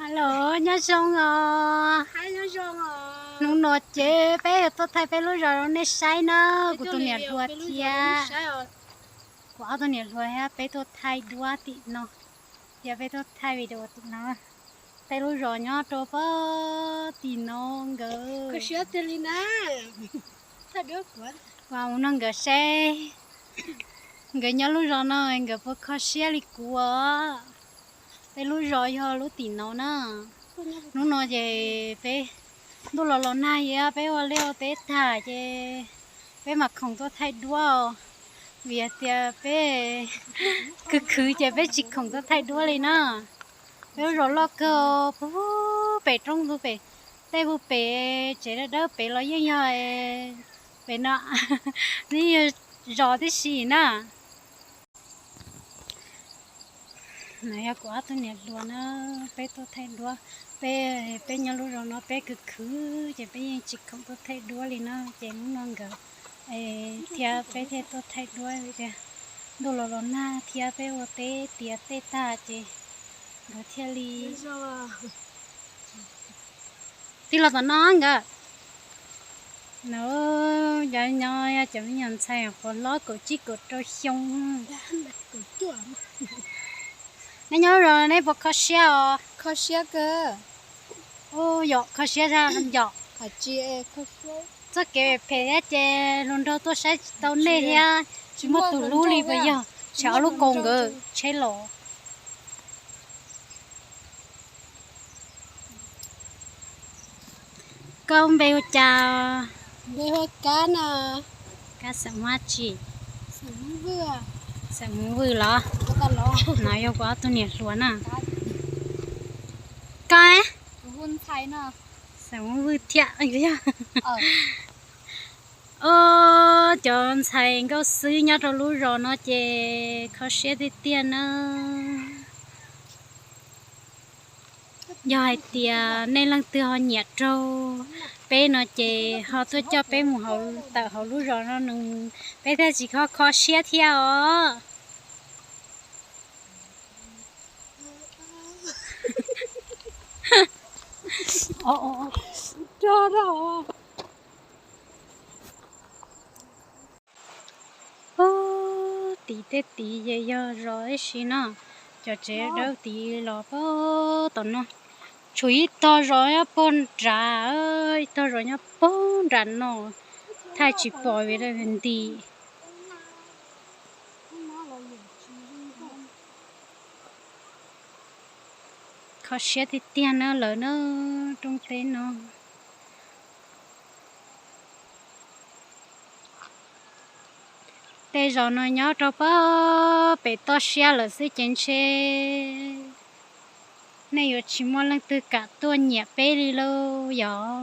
Alo, nhớ xong à? Hai nhớ xong à? Nung nốt chế, bé tôi thấy bé lúc rồi nó sai nó, của tôi nhặt đua thia, của tôi nhặt đua ha, bé tôi thay đua tí nó, giờ bé tôi thay video tí nó, bé lúc rồi nhớ cho bơ tí nó ngờ, Có sữa tê na, thay được quá. vào nó ngờ xe, ngờ nhớ lúc rồi nó ngờ bơ khó xe đi của, bé lúc rồi ho lúc tí nó nè, lúc nó về bé đôi lò này á bé hoa leo bé thả chứ bé mặc không có thay đua vì thì bé cứ chứ bé chỉ không có thay đua lên nữa bé rồi lo cơ bé trong vô bé tay vô bé chỉ là đỡ bé lo như nhau bé nọ ní rõ thế gì nè này quá tôi nhặt đua nó bé tôi thay đua bé nhớ lúc rồi nó bé cứ chỉ bé chỉ không tôi thay đua liền nó chỉ muốn non gờ thia bé thia tôi thay đua vậy kìa đồ lò na thia bé ô té tia té ta chỉ gờ thia li tí là nó gờ nó giờ nhau chỉ nhận sai còn lót cổ chỉ cổ trôi xong nãy nhớ rồi nãy bọc khó sữa cơ. ô dọ khó xe ra làm dọ Hả chị khó sữa. chắc cái phải che luôn đâu tôi sẽ tao nè ha chỉ một tủ lú đi bây giờ cháu lúc còn cơ chế lỗ con bèo chào Đây hơi cá nè. cá sấu ma chỉ Sắm vừa. sấu vừa lo Có ta lo. nói yêu quá tôi nhiệt luôn à cái Vun thái nè. sấu vừa thiệt anh kia Ờ. chọn xài có xứ nhá rồi lú rồi nó chè khó xe thì tiền nữa dài tiền nên lần từ họ nhặt trâu bé nó chè họ tôi cho bé một họ tạo họ lú rồi nó nung bé thế chỉ khó xe theo Cho đâu. tí tết tí giờ rồi xí nó cho trẻ đâu tí lò bơ tao nó chuối to rồi á bón trà ơi to rồi nhá bón trà nó thay chỉ bỏ về đây bên đi khó xé thì tiền nó lỡ nó trong tên nó đây rồi nó nhớ cho bơ bị to xe là sẽ chén xe này giờ chỉ muốn lần từ cả tuần nhẹ bé đi lâu giờ